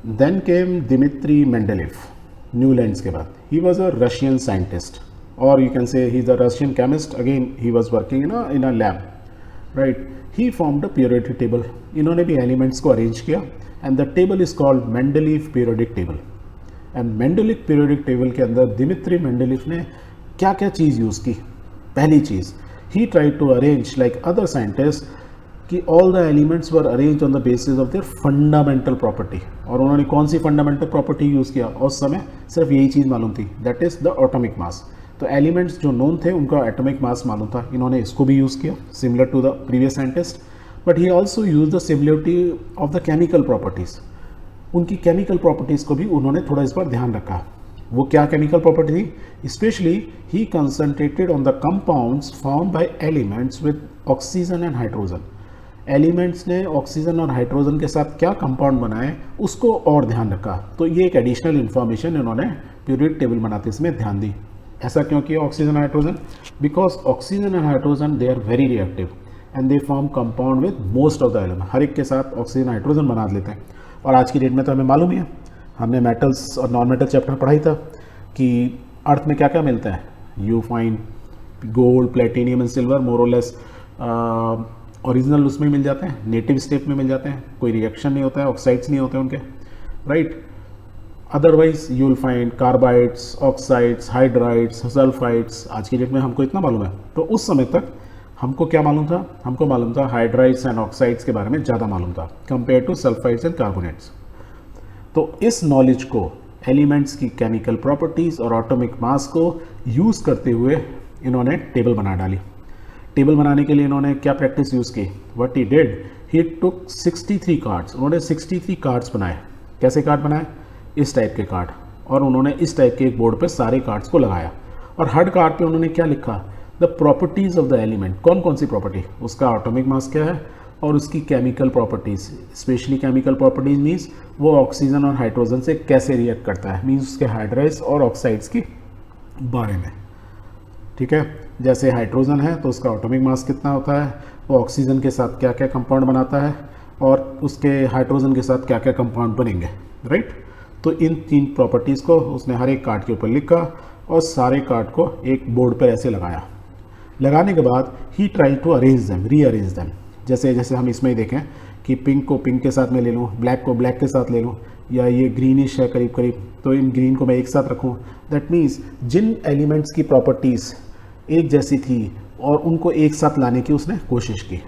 Then came Dmitri Mendeleev Newlands के बाद. He was a Russian scientist और you can say he is a Russian chemist. Again he was working in a lab, right. He formed a periodic table. इन्होंने भी elements को arrange किया and the table is called Mendeleev periodic table. And Mendeleev periodic table के अंदर Dmitry Mendeleev ने क्या क्या चीज़ use की. पहली चीज़, he tried to arrange like other scientist कि all the elements were arrange on the basis of their fundamental property. और उन्होंने कौन सी फंडामेंटल प्रॉपर्टी यूज़ किया, उस समय सिर्फ यही चीज़ मालूम थी, that is the atomic mass. तो एलिमेंट्स जो नोन थे उनका एटॉमिक मास मालूम था, इन्होंने इसको भी यूज़ किया similar to the previous scientist. But he also use the similarity of the chemical properties. उनकी केमिकल प्रॉपर्टीज़ को भी उन्होंने थोड़ा इस पर ध्यान रखा. वो क्या केमिकल प्रॉपर्टी थी. Specially he concentrated on the compounds form by elements with oxygen and hydrogen. Elements ने ऑक्सीजन और हाइड्रोजन के साथ क्या कंपाउंड बनाए उसको और ध्यान रखा. तो ये एक एडिशनल इन्फॉर्मेशन इन्होंने पीरियोडिक टेबल बनाते समय ध्यान दी. ऐसा क्यों किया oxygen hydrogen? Because oxygen and hydrogen they are very reactive and they form compound with most of the element. हर एक के साथ ऑक्सीजन हाइड्रोजन बना लेते हैं. और आज की डेट में तो हमें मालूम ही है, हमने मेटल्स और नॉन मेटल चैप्टर पढ़ाई था कि अर्थ में क्या क्या मिलता है. You find gold, platinum and silver more और लेस ओरिजिनल उसमें मिल जाते हैं, नेटिव स्टेट में मिल जाते हैं, कोई रिएक्शन नहीं होता है, ऑक्साइड्स नहीं होते उनके, right. Otherwise you will find carbides, oxides, hydrides, sulphides. आज की डेट में हमको इतना मालूम है. तो उस समय तक हमको क्या मालूम था, हमको मालूम था हाइड्राइड्स एंड ऑक्साइड्स के बारे में ज़्यादा मालूम था compare to sulphides and carbonates. तो इस नॉलेज को, एलिमेंट्स की केमिकल प्रॉपर्टीज़ और एटॉमिक मास को यूज़ करते हुए इन्होंने टेबल बना डाली. टेबल बनाने के लिए इन्होंने क्या प्रैक्टिस यूज़ की. What he did, he took 63 cards. उन्होंने 63 कार्ड्स बनाए. कैसे कार्ड बनाए? इस टाइप के कार्ड. और उन्होंने इस टाइप के एक बोर्ड पे सारे कार्ड्स को लगाया और हर कार्ड पे उन्होंने क्या लिखा, the properties of the element. कौन कौन सी प्रॉपर्टी, उसका एटॉमिक मास क्या है और उसकी chemical properties. Specially chemical properties means वो ऑक्सीजन और हाइड्रोजन से कैसे रिएक्ट करता है, मीन्स उसके हाइड्राइड्स और ऑक्साइड्स के बारे में. ठीक है, जैसे हाइड्रोजन है तो उसका एटॉमिक मास कितना होता है, वो ऑक्सीजन के साथ क्या क्या कंपाउंड बनाता है और उसके हाइड्रोजन के साथ क्या क्या कंपाउंड बनेंगे, राइट. तो इन 3 प्रॉपर्टीज़ को उसने हर एक कार्ड के ऊपर लिखा और सारे कार्ड को एक बोर्ड पर ऐसे लगाया. लगाने के बाद he try to arrange them, rearrange them. जैसे जैसे हम इसमें ही देखें कि पिंक को पिंक के साथ में ले लूँ, ब्लैक को ब्लैक के साथ ले लूँ, या ये ग्रीनिश है करीब करीब, तो इन ग्रीन को मैं एक साथ रखूँ. दैट मीन्स जिन एलिमेंट्स की प्रॉपर्टीज़ एक जैसी थी और उनको एक साथ लाने की उसने कोशिश की.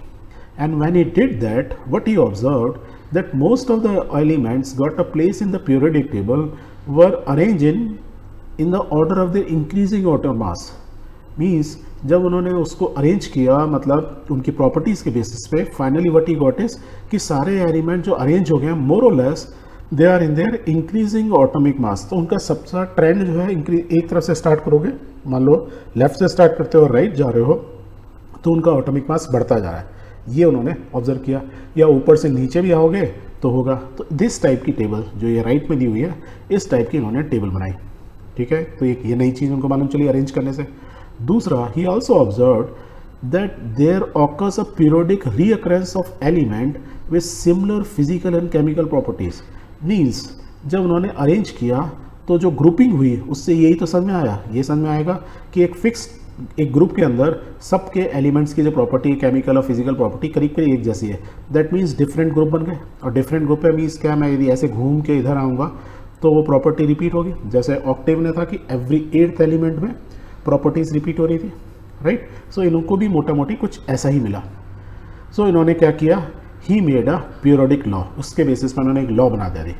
And when he did that, what he observed that most of the elements got a place in the periodic table were arranged in the order of their increasing atom mass. Means जब उन्होंने उसको arrange किया, मतलब उनकी properties के basis पे, finally what he got is कि सारे एलिमेंट जो अरेंज हो गए हैं मोर और less they are in their increasing atomic mass. तो उनका सबसे ट्रेंड जो है एक तरफ से स्टार्ट करोगे, मान लो लेफ्ट से स्टार्ट करते हो राइट जा रहे हो, तो उनका एटॉमिक मास बढ़ता जा रहा है. ये उन्होंने ऑब्जर्व किया. या ऊपर से नीचे भी आओगे तो होगा. तो दिस टाइप की टेबल जो ये राइट में दी हुई है, इस टाइप की इन्होंने टेबल बनाई. ठीक है, तो एक ये नई चीज़ उनको मालूम चली अरेंज करने से. दूसरा, he also observe that there occurs a periodic recurrence of element with similar physical and chemical properties. Means जब उन्होंने अरेंज किया तो जो ग्रुपिंग हुई उससे यही तो समझ में आया, ये समझ में आएगा कि एक ग्रुप के अंदर सबके एलिमेंट्स की जो प्रॉपर्टी, केमिकल और फिजिकल प्रॉपर्टी करीब करीब एक जैसी है. दैट मीन्स डिफरेंट ग्रुप बन गए. और डिफरेंट ग्रुप है मीन्स क्या, मैं यदि ऐसे घूम के इधर आऊँगा तो वो प्रॉपर्टी रिपीट होगी. जैसे ऑक्टेव ने था कि एवरी 8th एलिमेंट में प्रॉपर्टीज़ रिपीट हो रही थी, राइट. सो इनको भी मोटा मोटी कुछ ऐसा ही मिला. सो इन्होंने क्या किया, he made a periodic law. उसके बेसिस पर उन्होंने एक लॉ बना दी,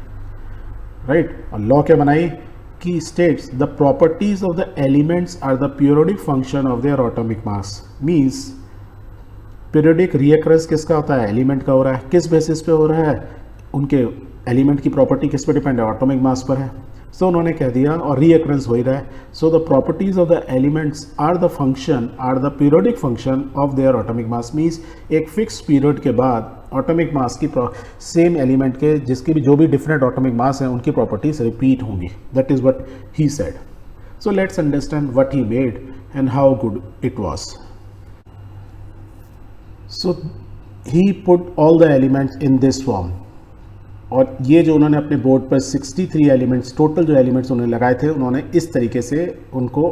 राइट. और लॉ क्या बनाई कि states the properties of the elements are the periodic function of their atomic mass. Means periodic recurrence किसका होता है, एलिमेंट का हो रहा है. किस बेसिस पे हो रहा है, उनके एलिमेंट की प्रॉपर्टी किस पे डिपेंड है, एटॉमिक मास पर है. सो उन्होंने कह दिया और रीअकरेंस हो ही रहा है. So the properties of the elements are the function, are the periodic function of their atomic mass. Means एक फिक्स पीरियड के बाद एटॉमिक मास की सेम एलिमेंट के जिसकी भी जो भी डिफरेंट एटॉमिक मास हैं उनकी प्रॉपर्टीज रिपीट होंगी. That is what he said. So let's understand what he made and how good it was. So he put all the elements in this form. और ये जो उन्होंने अपने बोर्ड पर 63 एलिमेंट्स, टोटल जो एलिमेंट्स उन्होंने लगाए थे, उन्होंने इस तरीके से उनको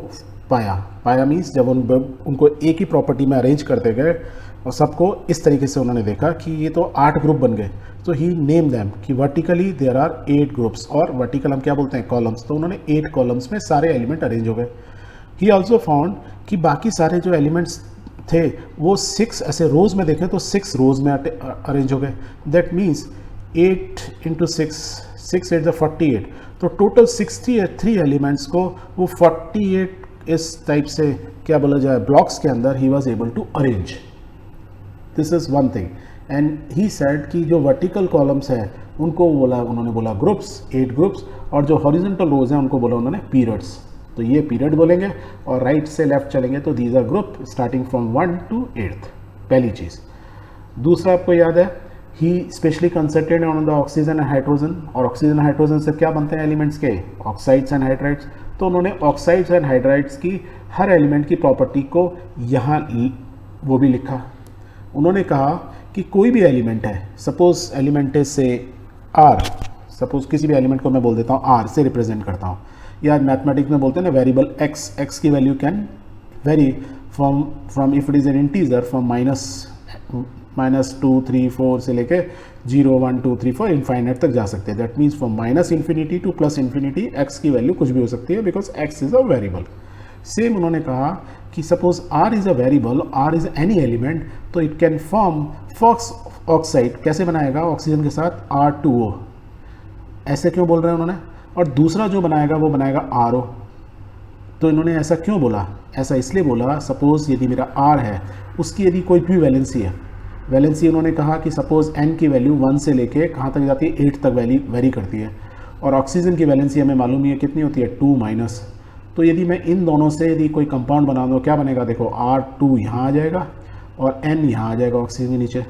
पाया मीन्स जब उनको एक ही प्रॉपर्टी में अरेंज करते गए और सबको इस तरीके से उन्होंने देखा कि ये तो 8 ग्रुप बन गए, तो ही नेम दैम कि वर्टिकली देयर आर 8 ग्रुप्स, और वर्टिकल हम क्या बोलते हैं, कॉलम्स, तो उन्होंने 8 कॉलम्स में सारे एलिमेंट अरेंज हो गए। ही ऑल्सो फाउंड कि बाकी सारे जो एलिमेंट्स थे वो 6 ऐसे रोज़ में देखें तो 6 रोज़ में अरेंज हो गए। दैट मीन्स 8 इंटू 6, 6 8 48, तो टोटल 63 एलिमेंट्स को वो 48 इस टाइप से क्या बोला जाए ब्लॉक्स के अंदर he was able to arrange. This is one thing. And he said कि जो वर्टिकल कॉलम्स है उनको उन्होंने बोला ग्रुप्स, 8 ग्रुप्स, और जो हॉरिजॉन्टल रोज हैं उनको बोला उन्होंने पीरियड्स। तो ये पीरियड बोलेंगे और राइट से लेफ्ट चलेंगे तो these are group starting from 1 to 8th, पहली चीज़। दूसरा आपको याद है, he specially concentrated on the oxygen and hydrogen, और ऑक्सीजन हाइड्रोजन से क्या बनते हैं एलिमेंट्स के, ऑक्साइड्स एंड हाइड्राइड्स। तो उन्होंने ऑक्साइड्स एंड हाइड्राइड्स की हर एलिमेंट की प्रॉपर्टी को यहाँ वो भी लिखा। उन्होंने कहा कि कोई भी एलिमेंट है, सपोज एलिमेंट से आर, सपोज किसी भी एलिमेंट को मैं बोल देता हूँ आर से रिप्रेजेंट करता हूँ, या मैथमेटिक्स में बोलते हैं ना वेरिएबल एक्स, एक्स की value can very from if it is an integer from -2 3 4 से लेके 0 1 2 3 4 इनफाइनाइट तक जा सकते हैं। That means from -∞ to +∞ X की वैल्यू कुछ भी हो सकती है because X is a variable. Same उन्होंने कहा कि suppose R is a variable, R is any element, तो it can form fox oxide. कैसे बनाएगा, ऑक्सीजन के साथ R2O, ऐसे क्यों बोल रहे हैं उन्होंने, और दूसरा जो बनाएगा वो बनाएगा RO। तो इन्होंने ऐसा क्यों बोला, ऐसा इसलिए बोला सपोज यदि मेरा R है उसकी यदि कोई भी वैलेंसी है, वैलेंसी उन्होंने कहा कि सपोज N की वैल्यू 1 से लेके कहाँ तक जाती है, 8 तक वेरी करती है, और ऑक्सीजन की वैलेंसी हमें मालूम ही है कितनी होती है, 2-। तो यदि मैं इन दोनों से यदि कोई कंपाउंड बना दूँ, क्या बनेगा, देखो R2 यहाँ आ जाएगा और N यहाँ आ जाएगा ऑक्सीजन के नीचे,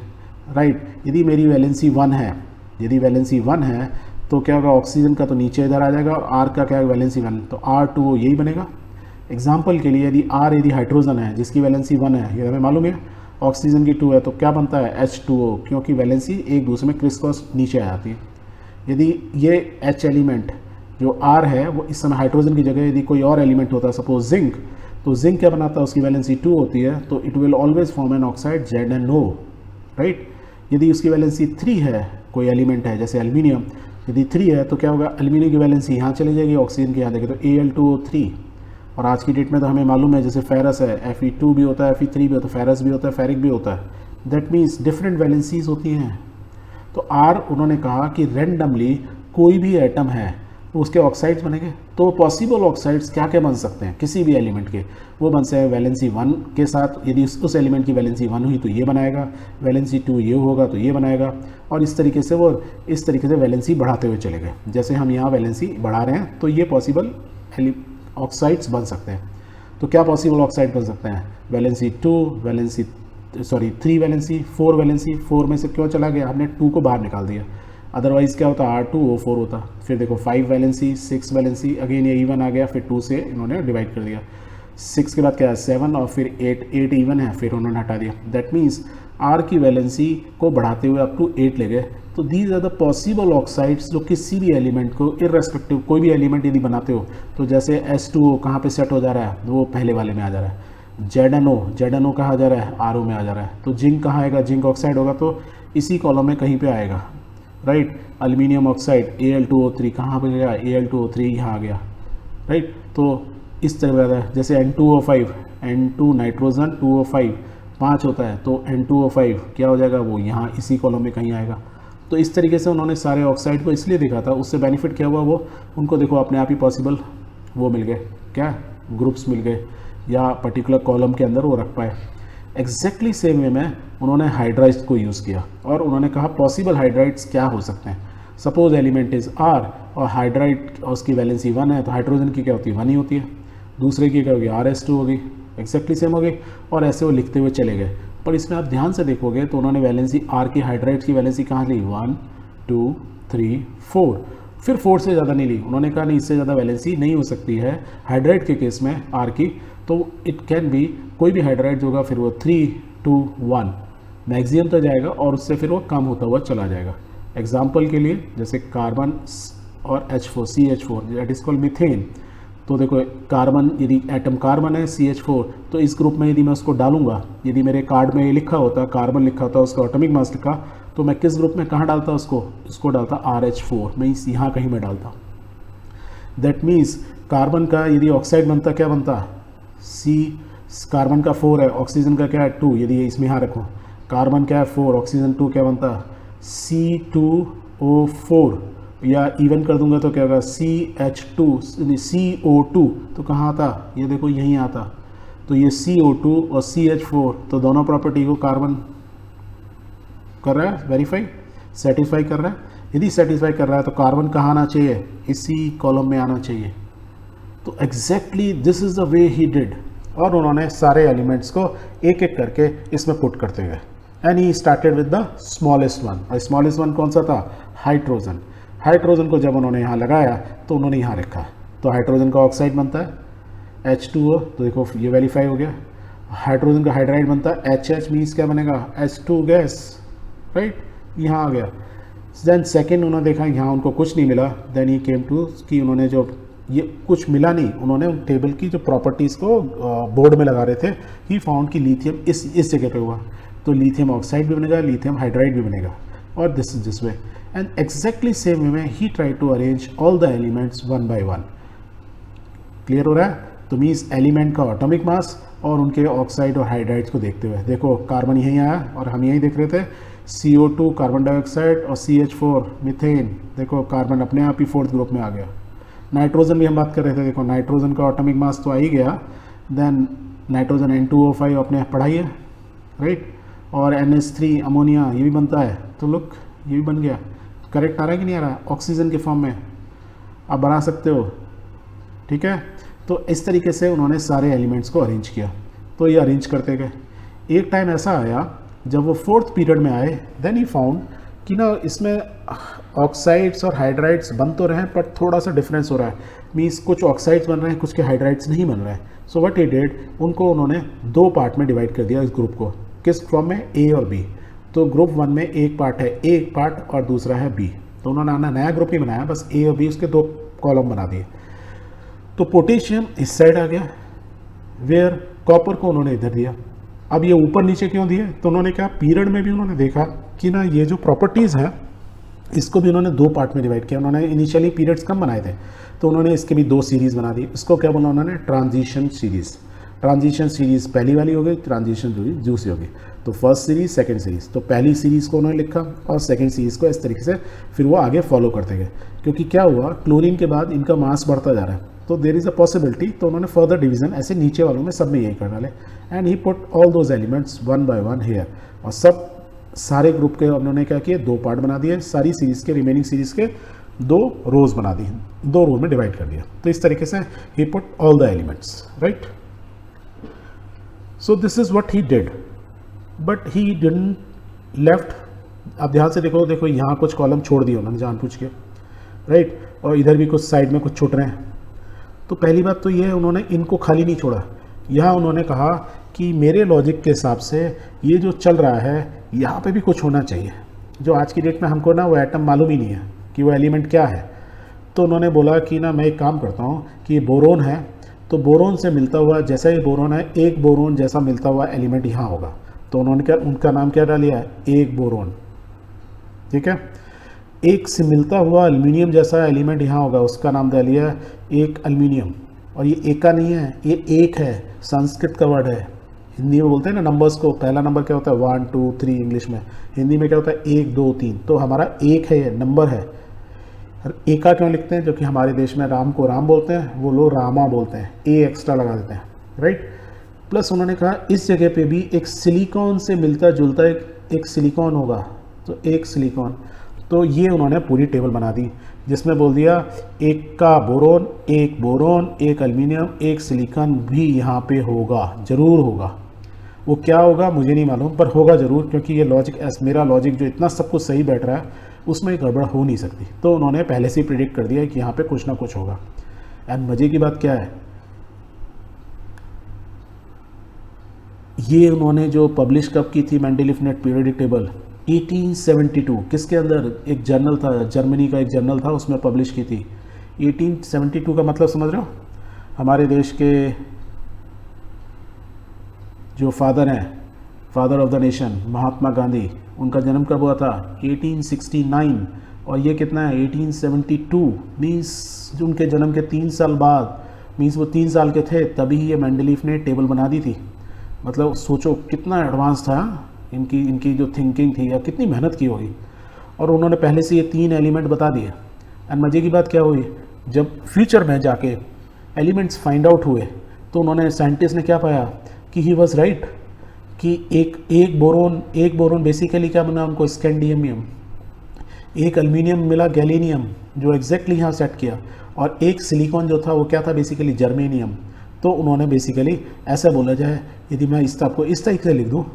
राइट। यदि मेरी वैलेंसी 1 है, यदि वैलेंसी 1 है तो क्या होगा, ऑक्सीजन का तो नीचे इधर आ जाएगा, और R का क्या है वैलेंसी 1, तो R2O यही बनेगा। एग्जाम्पल के लिए यदि R यदि हाइड्रोजन है जिसकी वैलेंसी 1 है, ये हमें मालूम है, ऑक्सीजन की 2 है, तो क्या बनता है H2O, क्योंकि वैलेंसी एक दूसरे में क्रिस क्रॉस नीचे आ जाती है। यदि ये H एलिमेंट जो R है वो इस समय हाइड्रोजन की जगह यदि कोई और एलिमेंट होता है, सपोज जिंक, तो जिंक क्या बनाता है, उसकी वैलेंसी 2 होती है, तो it will always form an oxide ZnO, right. यदि उसकी वैलेंसी 3 है, कोई एलिमेंट है जैसे एल्यूमिनियम, यदि 3 है तो क्या होगा, एल्यूमिनियम की वैलेंसी यहाँ चली जाएगी, ऑक्सीजन की यहाँ देखें तो Al2O3। और आज की डेट में तो हमें मालूम है जैसे फेरस है, Fe2 भी होता है, Fe3 भी होता है, फेरस भी होता है, फेरिक भी होता है। दैट मीन्स डिफरेंट वैलेंसीज होती हैं। तो R उन्होंने कहा कि रैंडमली कोई भी एटम है तो उसके ऑक्साइड्स बनेंगे। तो पॉसिबल ऑक्साइड्स क्या क्या बन सकते हैं किसी भी एलिमेंट के, वो बन सकते हैं वैलेंसी 1 के साथ, यदि उस एलिमेंट की वैलेंसी 1 हुई तो ये बनाएगा, वैलेंसी 2 ये होगा तो ये बनाएगा, और इस तरीके से वो इस तरीके से वैलेंसी बढ़ाते हुए चले गए। जैसे हम यहाँ वैलेंसी बढ़ा रहे हैं तो ये पॉसिबल ऑक्साइड्स बन सकते हैं। तो क्या पॉसिबल ऑक्साइड बन सकते हैं, वैलेंसी 3 वैलेंसी, 4 वैलेंसी, 4 में से क्यों चला गया, हमने 2 को बाहर निकाल दिया, अदरवाइज़ क्या होता, R2O4 होता। फिर देखो 5 वैलेंसी, 6 वैलेंसी, अगेन ये इवन आ गया, फिर 2 से इन्होंने डिवाइड कर दिया, 6 के बाद क्या है 7, और फिर 8 इवन है, फिर उन्होंने हटा दिया। दैट मीन्स R की वैलेंसी को बढ़ाते हुए अप टू 8 ले गए। तो these are the possible oxides जो किसी भी एलिमेंट को इररेस्पेक्टिव, कोई भी एलिमेंट यदि बनाते हो तो जैसे H2O कहाँ पे सेट हो जा रहा है, वो पहले वाले में आ जा रहा है, ZnO कहाँ जा रहा है, RO में आ जा रहा है। तो जिंक कहाँ आएगा, जिंक ऑक्साइड होगा तो इसी कॉलम में कहीं पे आएगा, राइट। एल्यूमिनियम ऑक्साइड Al2O3 कहाँ पे गया, Al2O3 यहाँ आ गया, राइट। तो इस तरह है जैसे N2O5, N2 नाइट्रोजन 2O5 5 होता है, तो N2O5 क्या हो जाएगा, वो यहाँ इसी कॉलम में कहीं आएगा। तो इस तरीके से उन्होंने सारे ऑक्साइड को इसलिए देखा था, उससे बेनिफिट क्या हुआ, वो उनको देखो अपने आप ही पॉसिबल वो मिल गए, क्या ग्रुप्स मिल गए, या पर्टिकुलर कॉलम के अंदर वो रख पाए। एग्जैक्टली सेम वे में उन्होंने हाइड्राइड्स को यूज़ किया, और उन्होंने कहा पॉसिबल हाइड्राइड्स क्या हो सकते हैं। सपोज एलिमेंट इज़ R और हाइड्राइड और उसकी वैलेंसी 1 है, तो हाइड्रोजन की क्या होती है, 1 ही होती है, दूसरे की क्या होगी, RS2 होगी, एग्जैक्टली सेम हो गई, और ऐसे वो लिखते हुए चले गए। पर इसमें आप ध्यान से देखोगे तो उन्होंने वैलेंसी R की, हाइड्राइड्स की वैलेंसी कहाँ ली, 1 2 3 4, फिर 4 से ज़्यादा नहीं ली। उन्होंने कहा नहीं, इससे ज़्यादा वैलेंसी नहीं हो सकती है हाइड्राइड के केस में R की, तो इट कैन बी कोई भी हाइड्राइड होगा, फिर वो 3 2 1 मैक्सिमम तक जाएगा, और उससे फिर वो कम होता हुआ चला जाएगा। एग्जाम्पल के लिए जैसे कार्बन और H4 CH4 that is called methane. तो देखो कार्बन, यदि एटम कार्बन है CH4, तो इस ग्रुप में यदि मैं उसको डालूंगा, यदि मेरे कार्ड में ये लिखा होता कार्बन लिखा होता उसका एटॉमिक मास लिखा, तो मैं किस ग्रुप में कहाँ डालता उसको डालता RH4, मैं इस यहाँ कहीं में डालता। दैट मीन्स कार्बन का यदि ऑक्साइड बनता क्या बनता C, कार्बन का 4 है, ऑक्सीजन का क्या है 2, यदि ये इसमें यहाँ रखो कार्बन क्या है 4, ऑक्सीजन 2, क्या बनता C2O4, या इवन कर दूंगा तो क्या होगा CH2 CO2, तो कहाँ आता, ये देखो यहीं आता। तो ये CO2 और CH4, तो दोनों प्रॉपर्टी को कार्बन कर रहा है वेरीफाई, सेटिस्फाई कर रहा है। यदि सेटिस्फाई कर रहा है तो कार्बन कहाँ आना चाहिए, इसी कॉलम में आना चाहिए। तो exactly this is the way he did, और उन्होंने सारे एलिमेंट्स को एक एक करके इसमें पुट करते गए। And he started with the smallest one, और स्मॉलेस्ट वन कौन सा था, हाइड्रोजन। हाइड्रोजन को जब उन्होंने यहाँ लगाया तो उन्होंने यहाँ रखा, तो हाइड्रोजन का ऑक्साइड बनता है H2O, तो देखो ये वेरीफाई हो गया। हाइड्रोजन का हाइड्राइड बनता है HH, मीन्स क्या बनेगा H2 गैस, राइट, यहाँ आ गया। देन सेकेंड उन्होंने देखा यहाँ उनको कुछ नहीं मिला, देन ही केम टू कि उन्होंने जो ये कुछ मिला नहीं, उन्होंने उन टेबल की जो प्रॉपर्टीज़ को बोर्ड में लगा रहे थे, ही फाउंड कि लिथियम इस जगह पे हुआ, तो लिथियम ऑक्साइड भी बनेगा, लिथियम हाइड्राइड भी बनेगा, और this is this way. And exactly same way में he try to arrange all the elements one by one. Clear हो रहा है? तो मीन्स एलिमेंट का एटॉमिक मास और उनके ऑक्साइड और हाइड्राइड्स को देखते हुए, देखो कार्बन यहीं आया और हम यहीं देख रहे थे, CO2 कार्बन डाइऑक्साइड और CH4 मीथेन, देखो कार्बन अपने आप ही 4th ग्रुप में आ गया। नाइट्रोजन भी हम बात कर रहे थे, देखो नाइट्रोजन का एटॉमिक मास तो आ ही गया, देन नाइट्रोजन N2O5 अपने पढ़ाई है, राइट, और NH3 अमोनिया ये भी बनता है, तो लुक ये भी बन गया। करेक्ट आ रहा है कि नहीं आ रहा, ऑक्सीजन के फॉर्म में आप बना सकते हो, ठीक है। तो इस तरीके से उन्होंने सारे एलिमेंट्स को अरेंज किया, तो ये अरेंज करते गए। एक टाइम ऐसा आया जब वो 4th पीरियड में आए, देन ही फाउंड कि ना इसमें ऑक्साइड्स और हाइड्राइड्स बन तो रहे हैं पर थोड़ा सा डिफरेंस हो रहा है, मीन्स कुछ ऑक्साइड्स बन रहे हैं, कुछ के हाइड्राइड्स नहीं बन रहे हैं। सो व्हाट ही डिड, उनको उन्होंने 2 पार्ट में डिवाइड कर दिया इस ग्रुप को, किस फॉर्म में, A और B। तो ग्रुप 1 में एक पार्ट है A एक पार्ट और दूसरा है B, तो उन्होंने नया ग्रुप ही बनाया, बस A और B उसके 2 कॉलम बना दिए। तो पोटेशियम इस साइड आ गया, वेयर कॉपर को उन्होंने इधर दिया। अब ये ऊपर नीचे क्यों दिए, तो उन्होंने क्या पीरियड में भी उन्होंने देखा कि ना ये जो प्रॉपर्टीज़ हैं इसको भी उन्होंने 2 पार्ट में डिवाइड किया। उन्होंने इनिशियली पीरियड्स कम बनाए थे, तो उन्होंने इसके भी 2 सीरीज़ बना दी। इसको क्या बोला उन्होंने, ट्रांजिशन सीरीज़। ट्रांजिशन सीरीज़ पहली वाली हो गई, ट्रांजिशन दूसरी होगी। तो फर्स्ट सीरीज़, सेकंड सीरीज़, तो पहली सीरीज़ को उन्होंने लिखा और सेकंड सीरीज़ को इस तरीके से फिर वो आगे फॉलो करते गए। क्योंकि क्या हुआ, क्लोरीन के बाद इनका मास बढ़ता जा रहा है, तो देर इज़ अ पॉसिबिलिटी, तो उन्होंने फर्दर डिवीजन ऐसे नीचे वालों में सब में यही कर डाले। And he put all those elements one by one here, और सब सारे ग्रुप के उन्होंने क्या किए, 2 पार्ट बना दिए, सारी सीरीज़ के रिमेनिंग सीरीज़ के 2 रोज बना दी, 2 रो में डिवाइड कर दिया। तो इस तरीके से he put all the elements, right. So this is what he did, but he didn't left. अब ध्यान से देखो यहाँ कुछ कॉलम छोड़ दिए उन्होंने जानबूझ के, राइट, और इधर भी कुछ साइड में कुछ छूट रहे हैं। तो पहली बात तो ये है, उन्होंने इनको खाली नहीं छोड़ा। यहाँ उन्होंने कहा कि मेरे लॉजिक के हिसाब से ये जो चल रहा है यहाँ पे भी कुछ होना चाहिए, जो आज की डेट में हमको ना वो एटम मालूम ही नहीं है कि वो एलिमेंट क्या है। तो उन्होंने बोला कि ना मैं एक काम करता हूँ कि ये बोरोन है, तो बोरोन से मिलता हुआ जैसा ये बोरोन है, एक बोरोन जैसा मिलता हुआ एलिमेंट यहाँ होगा। तो उन्होंने क्या, उनका नाम क्या डालिया है, एक बोरोन, ठीक है। एक से मिलता हुआ एल्यूमिनियम जैसा एलिमेंट यहाँ होगा, उसका नाम दे लिया एक एल्यूमिनियम। और ये एक का नहीं है, ये एक है, संस्कृत का वर्ड है। हिंदी में बोलते हैं ना नंबर्स को, पहला नंबर क्या होता है 1 2 3 इंग्लिश में, हिंदी में क्या होता है 1 2 3। तो हमारा एक है, ये नंबर है। एका क्यों लिखते हैं, जो कि हमारे देश में राम को राम बोलते हैं, वो लोग रामा बोलते हैं, ए एक्स्ट्रा लगा देते हैं, राइट। प्लस उन्होंने कहा इस जगह पे भी एक सिलिकॉन से मिलता जुलता एक सिलिकॉन होगा, तो एक सिलिकॉन। तो ये उन्होंने पूरी टेबल बना दी, जिसमें बोल दिया एक का बोरोन, एक बोरोन, एक एल्यूमिनियम, एक सिलिकॉन भी यहाँ पे होगा, ज़रूर होगा। वो क्या होगा मुझे नहीं मालूम, पर होगा ज़रूर, क्योंकि ये लॉजिक, मेरा लॉजिक जो इतना सब कुछ सही बैठ रहा है उसमें गड़बड़ हो नहीं सकती। तो उन्होंने पहले से ही प्रिडिक्ट कर दिया कि यहाँ पे कुछ ना कुछ होगा। एंड मज़े की बात क्या है, ये उन्होंने जो पब्लिश कब की थी मेंडलीफ नेट पीरियोडिक टेबल, 1872 किसके अंदर, एक जर्नल था, जर्मनी का एक जर्नल था, उसमें पब्लिश की थी। 1872 का मतलब समझ रहे हो, हमारे देश के जो फादर हैं, father of the nation Mahatma Gandhi, उनका जन्म कब हुआ था, 1869, और ये कितना है 1872, मीन्स उनके जन्म के 3 साल बाद, मीन्स वो 3 साल के थे तभी ये मेंडलीफ ने टेबल बना दी थी। मतलब सोचो कितना एडवांस था इनकी इनकी जो थिंकिंग थी, या कितनी मेहनत की होगी। और उन्होंने पहले से ये 3 एलिमेंट बता दिए। एंड मज़े की बात क्या हुई, जब फ्यूचर में जाके एलिमेंट्स फाइंड आउट हुए तो उन्होंने, साइंटिस्ट ने क्या पाया कि ही वॉज राइट, कि एक बोरोन बेसिकली क्या बना उनको, स्कैंडियमियम, एक एल्यूमिनियम मिला गैलीनियम जो एग्जैक्टली यहाँ सेट किया, और एक सिलिकॉन जो था वो क्या था बेसिकली जर्मेनियम। तो उन्होंने बेसिकली ऐसा बोला जाए, यदि मैं इस आपको इस तरीके से लिख दूँ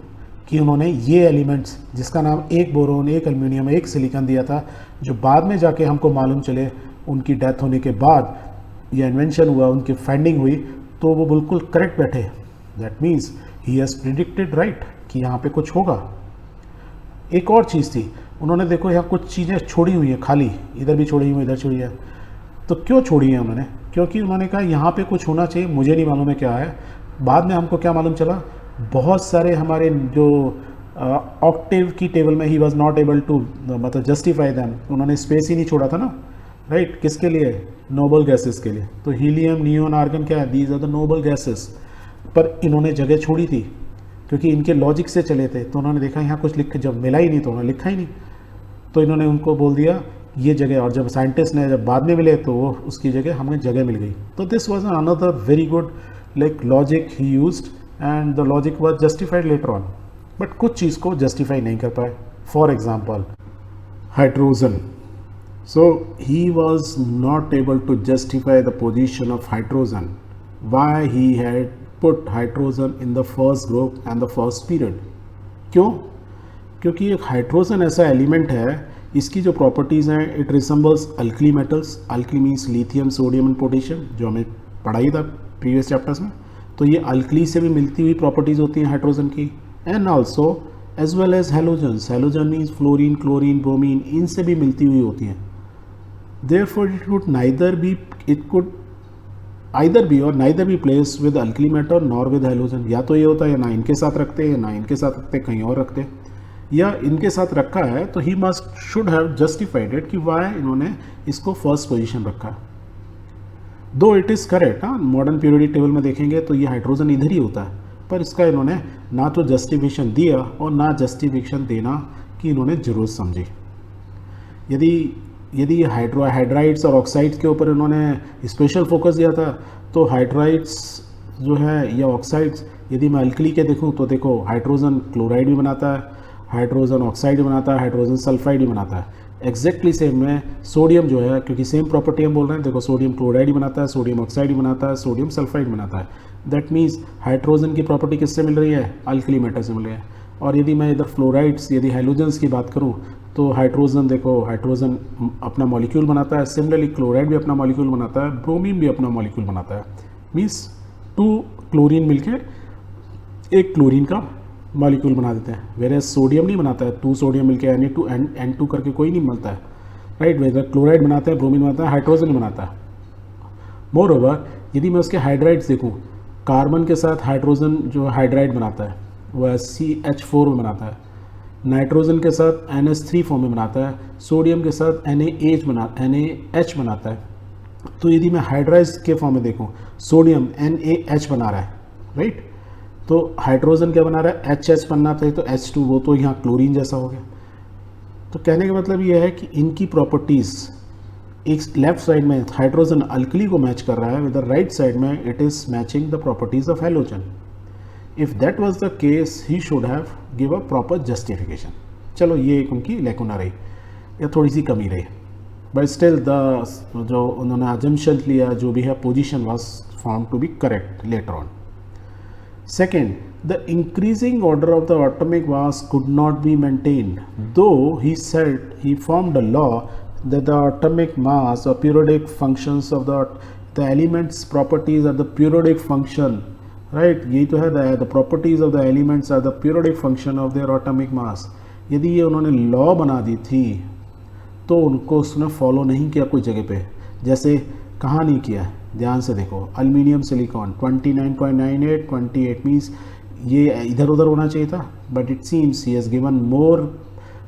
कि उन्होंने ये एलिमेंट्स जिसका नाम एक बोरोन, एक एल्यूमिनियम, एक सिलिकॉन दिया था, जो बाद में जाके हमको मालूम चले उनकी डेथ होने के बाद ये इन्वेंशन हुआ, उनकी फाइंडिंग हुई, तो वो बिल्कुल करेक्ट बैठे। That means he has predicted right कि यहाँ पे कुछ होगा। एक और चीज़ थी, उन्होंने देखो यहाँ कुछ चीज़ें छोड़ी हुई हैं खाली, इधर भी छोड़ी हुई, इधर छोड़ी है। तो क्यों छोड़ी है उन्होंने, क्योंकि उन्होंने कहा यहाँ पे कुछ होना चाहिए, मुझे नहीं मालूम है क्या है। बाद में हमको क्या मालूम चला, बहुत सारे हमारे जो ऑक्टेव की टेबल में he was not able to मतलब जस्टिफाई दैम, उन्होंने स्पेस ही नहीं छोड़ा था ना, राइट, किसके लिए, नोबल गैसेस के लिए। तो हीलियम, नियोन, आर्गन क्या है, these are the noble gases. पर इन्होंने जगह छोड़ी थी क्योंकि इनके लॉजिक से चले थे, तो उन्होंने देखा यहाँ कुछ लिख, जब मिला ही नहीं तो उन्होंने लिखा ही नहीं, तो इन्होंने उनको बोल दिया ये जगह। और जब साइंटिस्ट ने जब बाद में मिले तो वो उसकी जगह हमें जगह मिल गई। तो this was another very good like logic he used, and the logic was justified later on. But कुछ चीज़ को जस्टिफाई नहीं कर पाए, for example hydrogen. So he was not able to justify the position of hydrogen, why he had put hydrogen in the first group and the first period. क्यों? क्योंकि एक hydrogen ऐसा element है, इसकी जो प्रॉपर्टीज़ हैं, it resembles alkali metals, alkali means lithium, sodium and potassium, जो हमें पढ़ाई था प्रीवियस चैप्टर्स में। तो ये अल्कली से भी मिलती हुई प्रॉपर्टीज़ होती हैं हाइड्रोजन की, and also as well as halogens. Halogen means fluorine, chlorine, bromine, इनसे भी मिलती हुई होती हैं। Therefore, it could either be or neither be placed with alkali matter nor with halogen। या तो ये होता है, या ना इनके साथ रखते हैं, ना इनके साथ रखते, कहीं और रखते, या इनके साथ रखा है तो he must should have justified it कि वाई इन्होंने इसको फर्स्ट पोजीशन रखा। दो इट इज़ करेक्ट, हाँ, मॉडर्न पीरियोडिक टेबल में देखेंगे तो ये हाइड्रोजन इधर ही होता है, पर इसका इन्होंने ना तो जस्टिफिकेशन दिया और ना जस्टिफिकेशन देना कि इन्होंने जरूरत समझी। यदि हाइड्राइड्स और ऑक्साइड्स के ऊपर इन्होंने स्पेशल फोकस दिया था, तो हाइड्राइड्स जो है या ऑक्साइड्स, यदि मैं अल्कली के देखूं तो देखो हाइड्रोजन क्लोराइड भी बनाता है, हाइड्रोजन ऑक्साइड भी बनाता है, हाइड्रोजन सल्फाइड भी बनाता है। एग्जैक्टली सेम में सोडियम जो है, क्योंकि सेम प्रॉपर्टी हम बोल रहे हैं, देखो सोडियम क्लोराइड ही बनाता है, सोडियम ऑक्साइड ही बनाता है, सोडियम सल्फाइड बनाता है। दैट मीन्स हाइड्रोजन की प्रॉपर्टी किससे मिल रही है, अल्कली मेटल से मिल रही है। और यदि मैं इधर फ्लोराइड्स, यदि हैलोजन्स की बात करूँ तो हाइड्रोजन, देखो हाइड्रोजन अपना मॉलिक्यूल बनाता है, सिमिलरली क्लोराइड भी अपना मॉलिक्यूल बनाता है, ब्रोमीन भी अपना मॉलिक्यूल बनाता है। मीन्स 2 क्लोरीन मिलकर एक क्लोरीन का मॉलिक्यूल बना देते हैं, वेरे सोडियम नहीं बनाता है, 2 सोडियम मिलकर Na2N2 करके कोई नहीं बनता है, राइट। वेदर क्लोराइड बनाता है, ब्रोमीन बनाता है, हाइड्रोजन बनाता है। मोर ओवर यदि मैं उसके हाइड्राइड्स देखूँ, कार्बन के साथ हाइड्रोजन जो हाइड्राइड बनाता है वह CH4 में बनाता है, नाइट्रोजन के साथ NH3 फॉर्म में बनाता है, सोडियम के साथ NaH बनाता है। तो यदि मैं हाइड्राइड्स के फॉर्म में देखूं, सोडियम NaH बना रहा है, राइट। तो हाइड्रोजन क्या बना रहा है, HH बनना था, तो H2, वो तो यहाँ क्लोरीन जैसा हो गया। तो कहने का मतलब ये है कि इनकी प्रॉपर्टीज़, एक लेफ्ट साइड में हाइड्रोजन अल्कली को मैच कर रहा है, विद द राइट साइड में it is matching the properties of halogen. If that was the case, he should have give a proper justification। चलो ये एक उनकी लैकुना रही या थोड़ी सी कमी रही, बट स्टिल द जो उन्होंने अजम्पशन लिया जो भी है, position was found to be correct later on. Second, the increasing order of the atomic mass could not be maintained, though he said he formed a law that the atomic mass or periodic functions of the elements properties are the periodic function, right। यही तो है, the properties of the elements are the periodic function of their atomic mass। यदि ये उन्होंने law बना दी थी तो उनको उसने फॉलो नहीं किया कोई जगह पे, जैसे कहाँ नहीं किया, ध्यान से देखो, एल्यूमिनियम सिलिकॉन 29.98, 28 मीन्स ये इधर उधर होना चाहिए था, but it seems he has given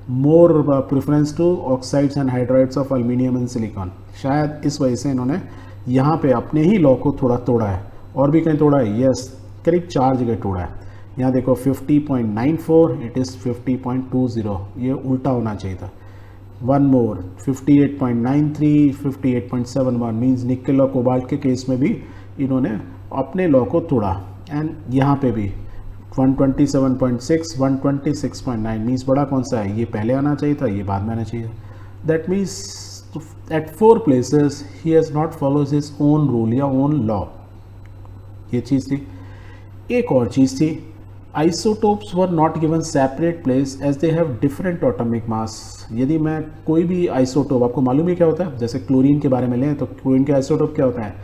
more preference to oxides and hydrides of aluminium and silicon. शायद इस वजह से इन्होंने यहाँ पे अपने ही लॉ को थोड़ा तोड़ा है। और भी कहीं तोड़ा है, यस, करीब 4 जगह तोड़ा है। यहाँ देखो 50.94, इट इज़ 50.20, ये उल्टा होना चाहिए था। वन मोर 58.93, 58.71 मीन्स निकल और कोबाल्ट के केस में भी इन्होंने अपने लॉ को तोड़ा। एंड यहाँ पे भी 127.6, 126.9 मीन्स बड़ा कौन सा है, ये पहले आना चाहिए था, ये बाद में आना चाहिए। That means at 4 places he has not follows his own rule या ओन लॉ, ये चीज़ थी। एक और चीज़ थी, isotopes were not given separate place as they have different atomic mass. यदि मैं कोई भी आइसोटोप, आपको मालूम ही क्या होता है, जैसे क्लोरीन के बारे में लें तो क्लोरीन के आइसोटोप क्या होता है,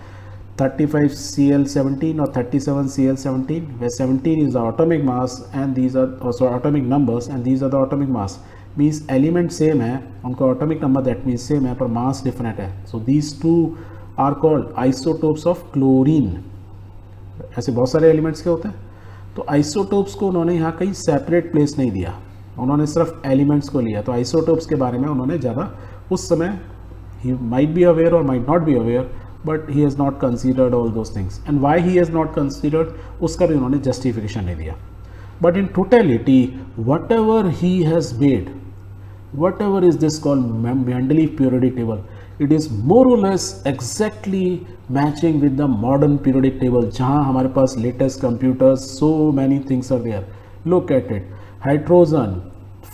35Cl17 और 37Cl17, where 17 is the atomic mass and these are also atomic numbers and these are the atomic mass, means element same है, उनका atomic number that means same है पर mass different है। So these two are called isotopes of chlorine। ऐसे बहुत सारे elements के होते हैं, तो आइसोटोप्स को उन्होंने यहाँ कहीं सेपरेट प्लेस नहीं दिया, उन्होंने सिर्फ एलिमेंट्स को लिया। तो आइसोटोप्स के बारे में उन्होंने ज़्यादा उस समय, ही माइट बी अवेयर और might not be aware, but he has not considered all those things. And why he has not considered, उसका भी उन्होंने जस्टिफिकेशन नहीं दिया। But in totality what ever he has made, what ever is this called Mendeleev periodic table, it is more or less exactly matching with the modern periodic table, जहाँ हमारे पास latest computers, so many things are there. Look at it, hydrogen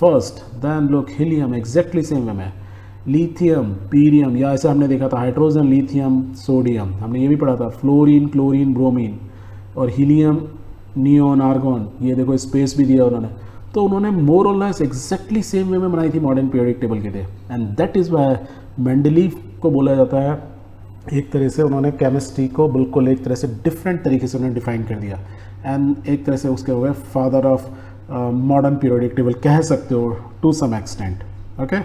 first, then look helium exactly same way में, lithium, पीरियम, या ऐसा हमने देखा था hydrogen, lithium, sodium, हमने ये भी पढ़ा था, फ्लोरीन, क्लोरीन, ब्रोमीन, और हीलियम, नियोन, आर्गॉन, ये देखो स्पेस भी दिया उन्होंने। तो उन्होंने मोर और लेस एग्जैक्टली सेम वे में बनाई थी मॉडर्न पीरियोडिक टेबल के थे। And that is why Mendeleev को बोला जाता है, एक तरह से उन्होंने केमिस्ट्री को बिल्कुल एक तरह से डिफरेंट तरीके से उन्होंने डिफाइन कर दिया। एंड एक तरह से उसके हुए father of modern periodic table कह सकते हो टू सम एक्सटेंट। ओके।